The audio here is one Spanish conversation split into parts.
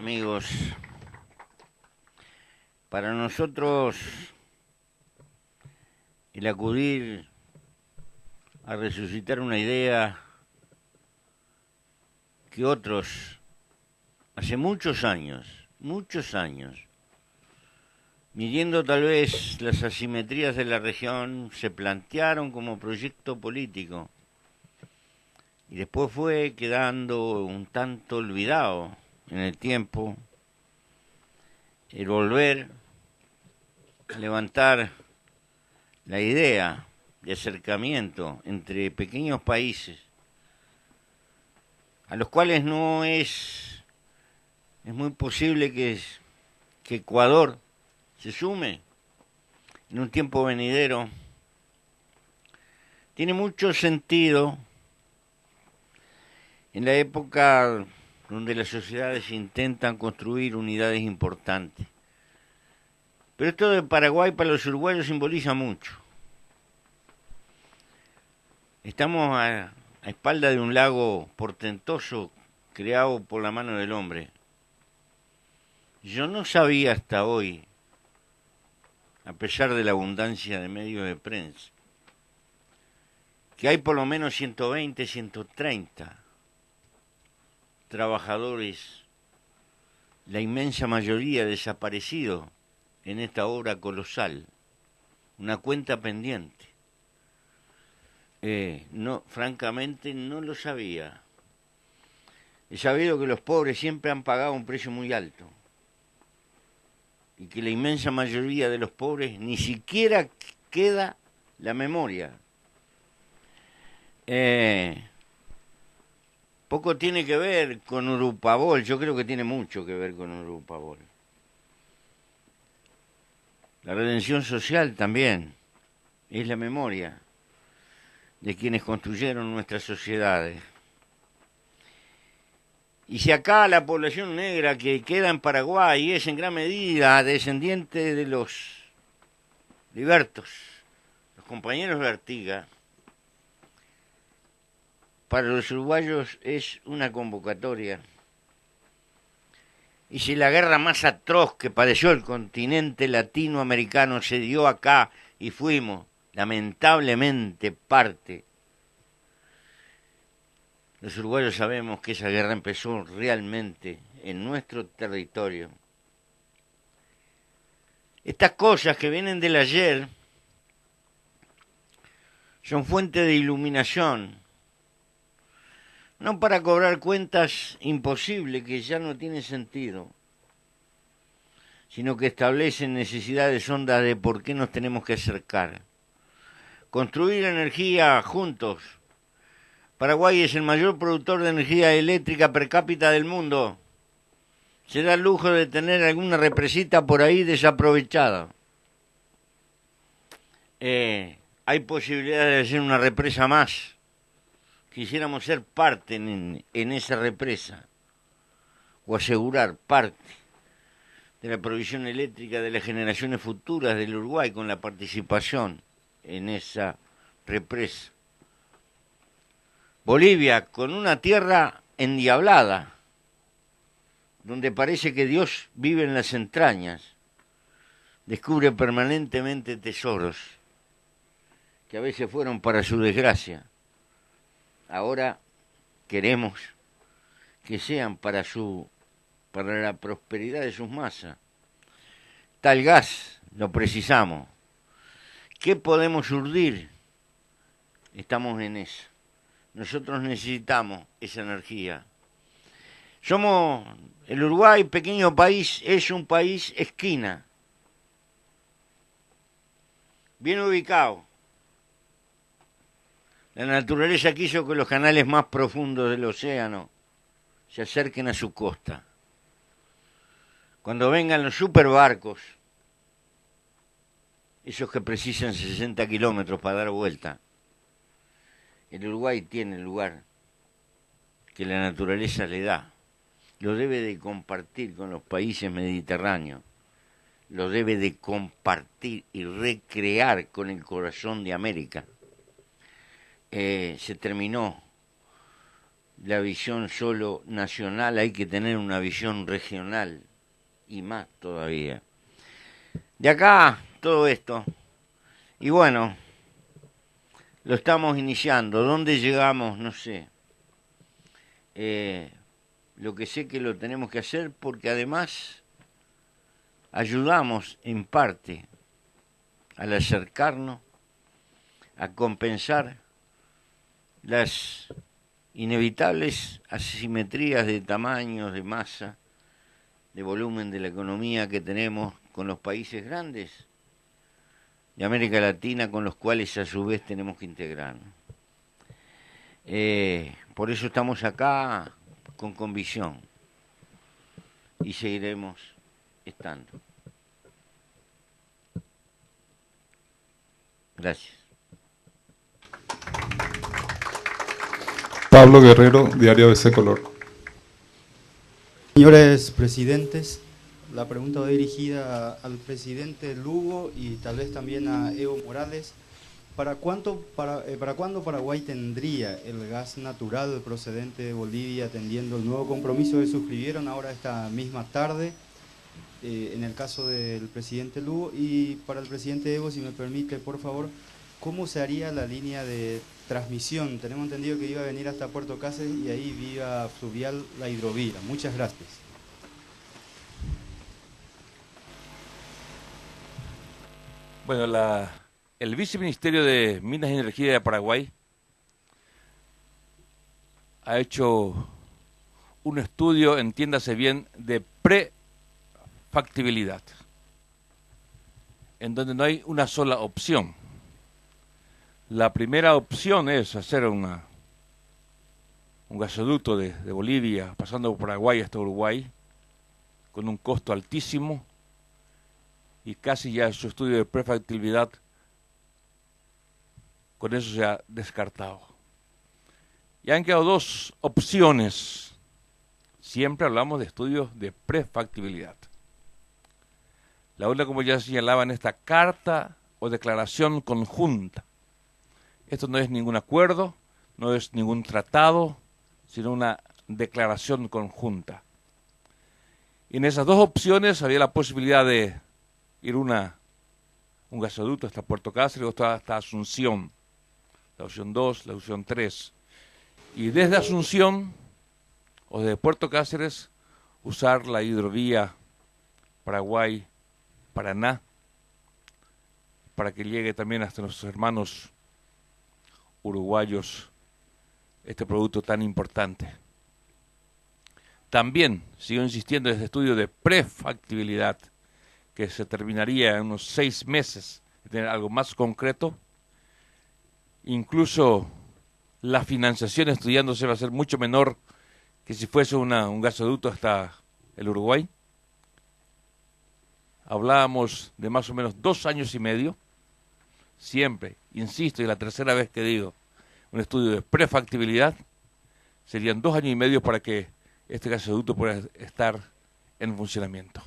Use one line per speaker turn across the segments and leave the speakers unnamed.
amigos, para nosotros el acudir a resucitar una idea que otros hace muchos años, midiendo tal vez las asimetrías de la región, se plantearon como proyecto político y después fue quedando un tanto olvidado en el tiempo el volver a levantar la idea de acercamiento entre pequeños países a los cuales no es muy posible que Ecuador se sume en un tiempo venidero. Tiene mucho sentido en la época donde las sociedades intentan construir unidades importantes. Pero esto de Paraguay para los uruguayos simboliza mucho. Estamos a espalda de un lago portentoso creado por la mano del hombre. Yo no sabía hasta hoy, a pesar de la abundancia de medios de prensa, que hay por lo menos 120, 130 trabajadores, la inmensa mayoría desaparecidos en esta obra colosal, una cuenta pendiente. No, francamente no lo sabía. He sabido que los pobres siempre han pagado un precio muy alto y que la inmensa mayoría de los pobres ni siquiera queda la memoria. Poco tiene que ver con Urupabol, yo creo que tiene mucho que ver con Urupabol. La redención social también es la memoria de quienes construyeron nuestras sociedades. Y si acá la población negra que queda en Paraguay es en gran medida descendiente de los libertos, los compañeros de Artigas, para los uruguayos es una convocatoria. Y si la guerra más atroz que padeció el continente latinoamericano se dio acá y fuimos, lamentablemente, parte, los uruguayos sabemos que esa guerra empezó realmente en nuestro territorio. Estas cosas que vienen del ayer son fuente de iluminación, no para cobrar cuentas imposibles que ya no tienen sentido, sino que establecen necesidades hondas de por qué nos tenemos que acercar. Construir energía juntos. Paraguay es el mayor productor de energía eléctrica per cápita del mundo. Se da el lujo de tener alguna represita por ahí desaprovechada. Hay posibilidades de hacer una represa más. Quisiéramos ser parte en esa represa o asegurar parte de la provisión eléctrica de las generaciones futuras del Uruguay con la participación en esa represa. Bolivia, con una tierra endiablada, donde parece que Dios vive en las entrañas, descubre permanentemente tesoros que a veces fueron para su desgracia. Ahora queremos que sean para la prosperidad de sus masas. Tal gas lo precisamos. ¿Qué podemos urdir? Estamos en eso. Nosotros necesitamos esa energía. El Uruguay, pequeño país, es un país esquina, bien ubicado. La naturaleza quiso que los canales más profundos del océano se acerquen a su costa. Cuando vengan los superbarcos, esos que precisan 60 kilómetros para dar vuelta, el Uruguay tiene el lugar que la naturaleza le da. Lo debe de compartir con los países mediterráneos. Lo debe de compartir y recrear con el corazón de América. Se terminó la visión solo nacional, hay que tener una visión regional y más todavía. De acá, todo esto. Y bueno, lo estamos iniciando. ¿Dónde llegamos? No sé. Lo que sé que lo tenemos que hacer porque además ayudamos en parte al acercarnos, a compensar las inevitables asimetrías de tamaños, de masa, de volumen de la economía que tenemos con los países grandes de América Latina, con los cuales a su vez tenemos que integrarnos. Por eso estamos acá con convicción y seguiremos estando. Gracias.
Pablo Guerrero, Diario ABC Color.
Señores presidentes, la pregunta va dirigida al presidente Lugo y tal vez también a Evo Morales. ¿Para cuándo Paraguay tendría el gas natural procedente de Bolivia, atendiendo el nuevo compromiso que suscribieron ahora esta misma tarde, en el caso del presidente Lugo? Y para el presidente Evo, si me permite, por favor, ¿cómo se haría la línea de transmisión? Tenemos entendido que iba a venir hasta Puerto Cáceres y ahí vía fluvial la hidrovía. Muchas gracias.
Bueno, el Viceministerio de Minas y Energía de Paraguay ha hecho un estudio, entiéndase bien, de prefactibilidad, en donde no hay una sola opción. La primera opción es hacer un gasoducto de Bolivia, pasando por Paraguay hasta Uruguay, con un costo altísimo, y casi ya su estudio de prefactibilidad con eso se ha descartado. Y han quedado dos opciones. Siempre hablamos de estudios de prefactibilidad. La una, como ya señalaba, en esta carta o declaración conjunta. Esto no es ningún acuerdo, no es ningún tratado, sino una declaración conjunta. Y en esas dos opciones había la posibilidad de ir un gasoducto hasta Puerto Cáceres o hasta Asunción. La opción 2, la opción 3. Y desde Asunción o desde Puerto Cáceres usar la hidrovía Paraguay-Paraná para que llegue también hasta nuestros hermanos uruguayos este producto tan importante. También sigo insistiendo en este estudio de prefactibilidad, que se terminaría en unos 6 meses, de tener algo más concreto. Incluso la financiación estudiándose va a ser mucho menor que si fuese un gasoducto hasta el Uruguay. Hablábamos de más o menos 2 años y medio. Siempre, insisto, y la tercera vez que digo, un estudio de prefactibilidad, serían 2 años y medio para que este gasoducto pueda estar en funcionamiento.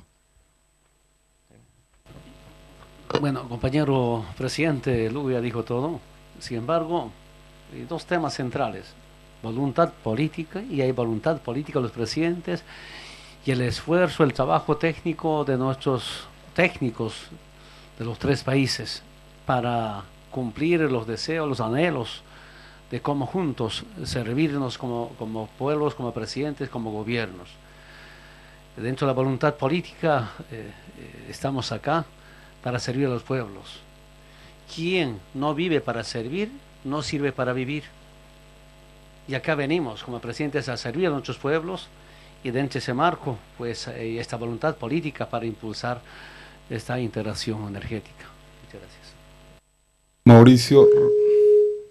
Bueno, compañero presidente, Lugo ya dijo todo. Sin embargo, hay dos temas centrales: voluntad política, y hay voluntad política de los presidentes, y el esfuerzo, el trabajo técnico de nuestros técnicos de los 3 países para cumplir los deseos, los anhelos de cómo juntos servirnos como pueblos, como presidentes, como gobiernos. Dentro de la voluntad política estamos acá para servir a los pueblos. Quien no vive para servir, no sirve para vivir. Y acá venimos como presidentes a servir a nuestros pueblos, y dentro de ese marco, pues esta voluntad política para impulsar esta integración energética. Muchas gracias.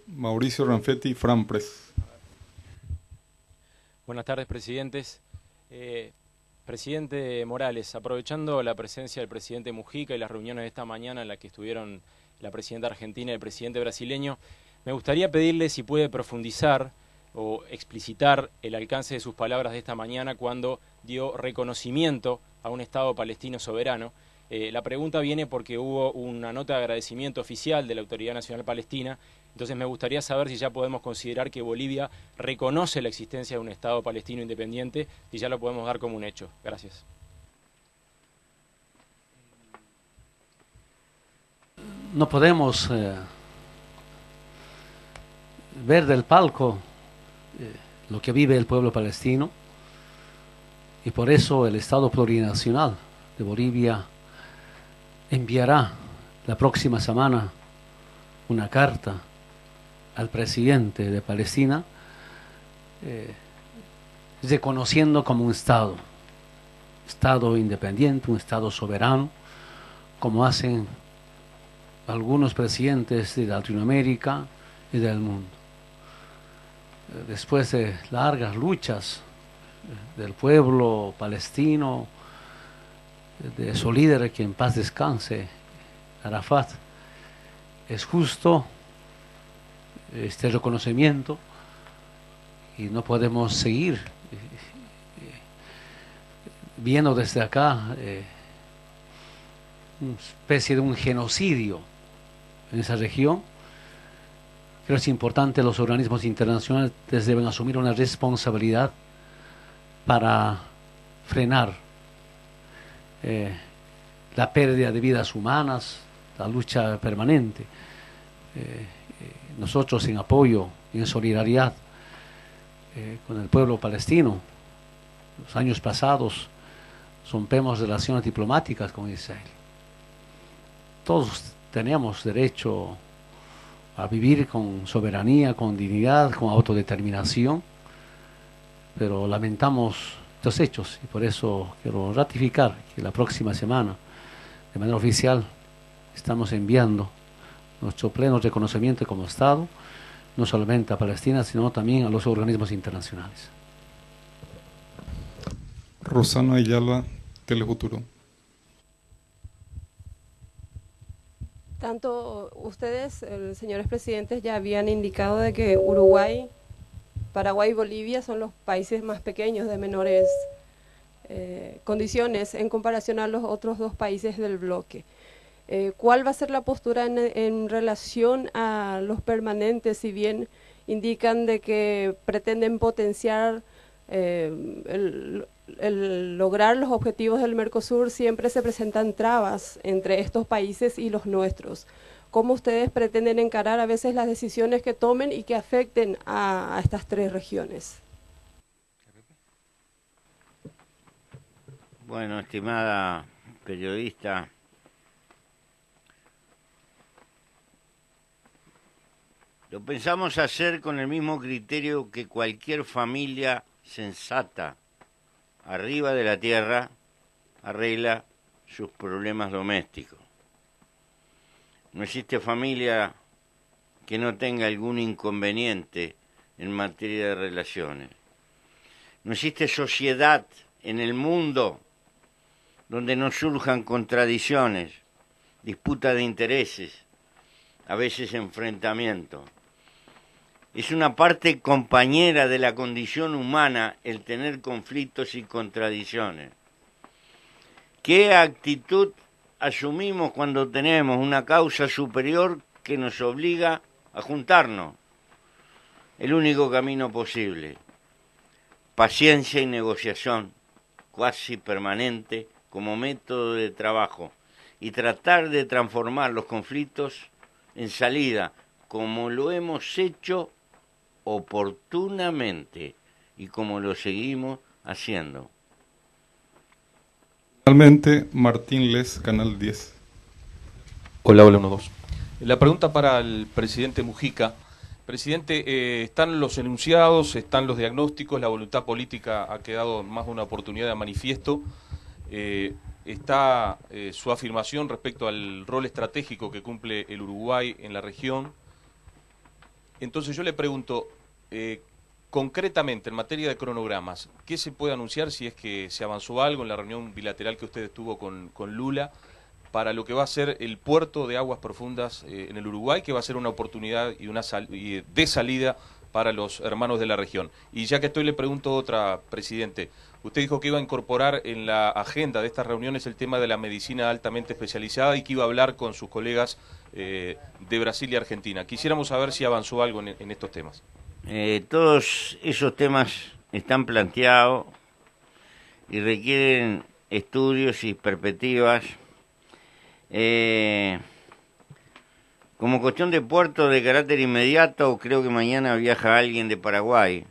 Mauricio Ranfetti, Franpress.
Buenas tardes, presidentes. Presidente Morales, aprovechando la presencia del presidente Mujica y las reuniones de esta mañana en la que estuvieron la presidenta argentina y el presidente brasileño, me gustaría pedirle si puede profundizar o explicitar el alcance de sus palabras de esta mañana cuando dio reconocimiento a un Estado palestino soberano. La pregunta viene porque hubo una nota de agradecimiento oficial de la Autoridad Nacional Palestina Entonces me gustaría saber si ya podemos considerar que Bolivia reconoce la existencia de un Estado palestino independiente, si ya lo podemos dar como un hecho. Gracias.
No podemos ver del palco lo que vive el pueblo palestino, y por eso el Estado Plurinacional de Bolivia enviará la próxima semana una carta al presidente de Palestina reconociendo como un Estado independiente, un Estado soberano, como hacen algunos presidentes de Latinoamérica y del mundo. Después de largas luchas del pueblo palestino, de su líder, que en paz descanse, Arafat, es justo este reconocimiento, y no podemos seguir viendo desde acá una especie de un genocidio en esa región. Creo que es importante, los organismos internacionales deben asumir una responsabilidad para frenar la pérdida de vidas humanas, la lucha permanente. Nosotros, en apoyo y en solidaridad con el pueblo palestino, los años pasados rompemos relaciones diplomáticas con Israel. Todos tenemos derecho a vivir con soberanía, con dignidad, con autodeterminación, pero lamentamos estos hechos, y por eso quiero ratificar que la próxima semana, de manera oficial, estamos enviando nuestro pleno reconocimiento como Estado, no solamente a Palestina, sino también a los organismos internacionales.
Rosana Ayala, Telefuturo.
Tanto ustedes, señores presidentes, ya habían indicado de que Uruguay, Paraguay y Bolivia son los países más pequeños, de menores condiciones en comparación a los otros dos países del bloque. ¿Cuál va a ser la postura en relación a los permanentes? Si bien indican de que pretenden potenciar el lograr los objetivos del Mercosur, siempre se presentan trabas entre estos países y los nuestros. ¿Cómo ustedes pretenden encarar a veces las decisiones que tomen y que afecten a estas tres regiones?
Bueno, estimada periodista, lo pensamos hacer con el mismo criterio que cualquier familia sensata arriba de la tierra arregla sus problemas domésticos. No existe familia que no tenga algún inconveniente en materia de relaciones. No existe sociedad en el mundo donde no surjan contradicciones, disputa de intereses, a veces enfrentamientos. Es una parte compañera de la condición humana el tener conflictos y contradicciones. ¿Qué actitud asumimos cuando tenemos una causa superior que nos obliga a juntarnos? El único camino posible: paciencia y negociación, cuasi permanente, como método de trabajo, y tratar de transformar los conflictos en salida, como lo hemos hecho oportunamente y como lo seguimos haciendo.
Finalmente, Martín Les, Canal 10.
Hola, 1-2. La pregunta para el presidente Mujica. Presidente, están los enunciados, están los diagnósticos, la voluntad política ha quedado en más de una oportunidad de manifiesto. Está su afirmación respecto al rol estratégico que cumple el Uruguay en la región. Entonces yo le pregunto, concretamente en materia de cronogramas, ¿qué se puede anunciar si es que se avanzó algo en la reunión bilateral que usted tuvo con Lula para lo que va a ser el puerto de aguas profundas en el Uruguay, que va a ser una oportunidad y de salida
para los hermanos de la región. Y ya que estoy, le pregunto otra, presidente. Usted dijo que iba a incorporar en la agenda de estas reuniones el tema de la medicina altamente especializada y que iba a hablar con sus colegas de Brasil y Argentina. Quisiéramos saber si avanzó algo en estos temas.
Todos esos temas están planteados y requieren estudios y perspectivas. Como cuestión de puerto de carácter inmediato, creo que mañana viaja alguien de Paraguay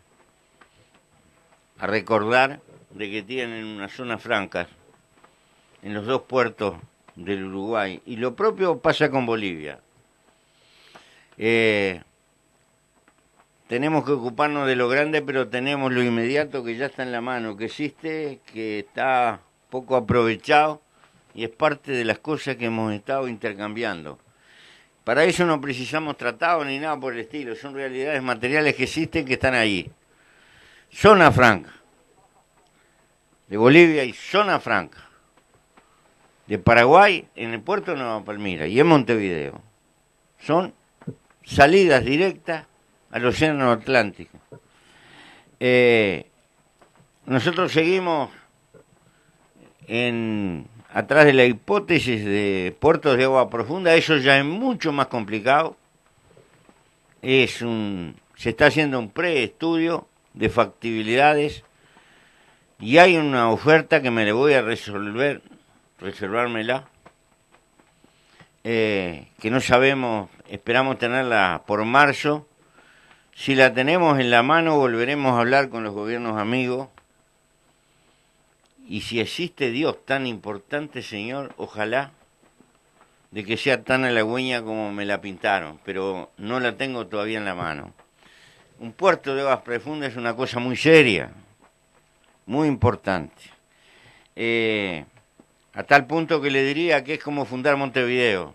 a recordar de que tienen unas zonas francas en los dos puertos del Uruguay. Y lo propio pasa con Bolivia. Tenemos que ocuparnos de lo grande, pero tenemos lo inmediato que ya está en la mano, que existe, que está poco aprovechado y es parte de las cosas que hemos estado intercambiando. Para eso no precisamos tratados ni nada por el estilo, son realidades materiales que existen, que están ahí. Zona franca de Bolivia y zona franca de Paraguay en el puerto de Nueva Palmira y en Montevideo. Son salidas directas al Océano Atlántico. Nosotros seguimos atrás de la hipótesis de puertos de agua profunda. Eso ya es mucho más complicado. Se está haciendo un preestudio de factibilidades y hay una oferta que me le voy a reservármela, que no sabemos, esperamos tenerla por marzo. Si la tenemos en la mano, volveremos a hablar con los gobiernos amigos. Y si existe Dios tan importante, Señor, ojalá de que sea tan halagüeña como me la pintaron, pero no la tengo todavía en la mano. Un puerto de aguas profundas es una cosa muy seria, muy importante. A tal punto que le diría que es como fundar Montevideo.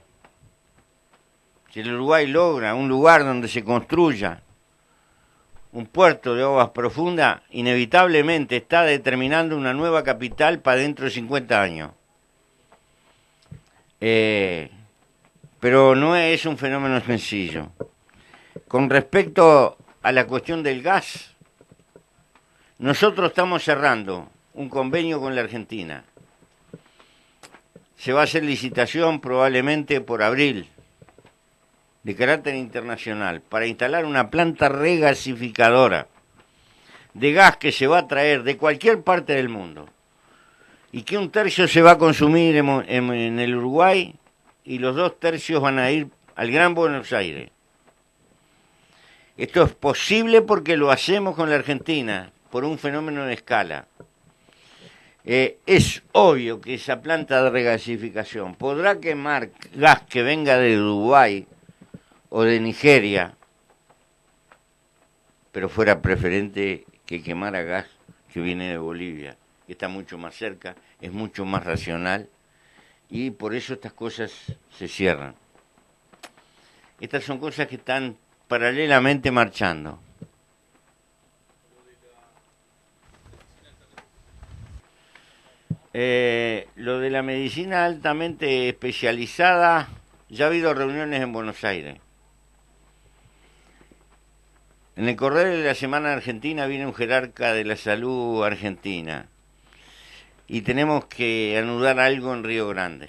Si el Uruguay logra un lugar donde se construya un puerto de aguas profundas, inevitablemente está determinando una nueva capital para dentro de 50 años. Pero no es un fenómeno sencillo. Con respecto a la cuestión del gas, nosotros estamos cerrando un convenio con la Argentina. Se va a hacer licitación probablemente por abril, de carácter internacional, para instalar una planta regasificadora de gas que se va a traer de cualquier parte del mundo y que un tercio se va a consumir en el Uruguay y los 2 tercios van a ir al Gran Buenos Aires. Esto es posible porque lo hacemos con la Argentina, por un fenómeno de escala. Es obvio que esa planta de regasificación podrá quemar gas que venga de Uruguay o de Nigeria, pero fuera preferente que quemara gas que viene de Bolivia, que está mucho más cerca, es mucho más racional, y por eso estas cosas se cierran. Estas son cosas que están paralelamente marchando. Lo de la medicina altamente especializada, ya ha habido reuniones en Buenos Aires. En el correr de la Semana Argentina viene un jerarca de la salud argentina y tenemos que anudar algo en Río Grande.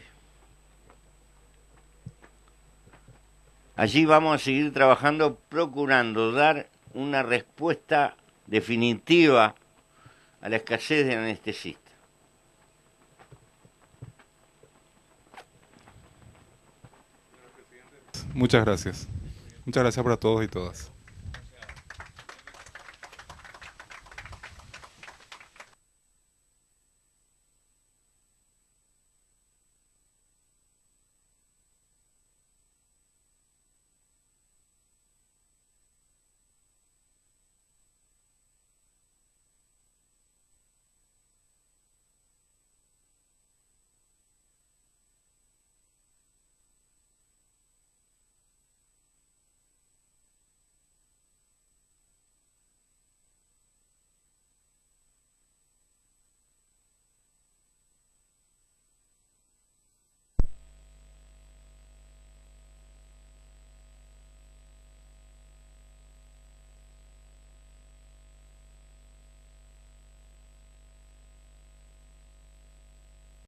Allí vamos a seguir trabajando, procurando dar una respuesta definitiva a la escasez de anestesistas.
Muchas gracias. Muchas gracias para todos y todas.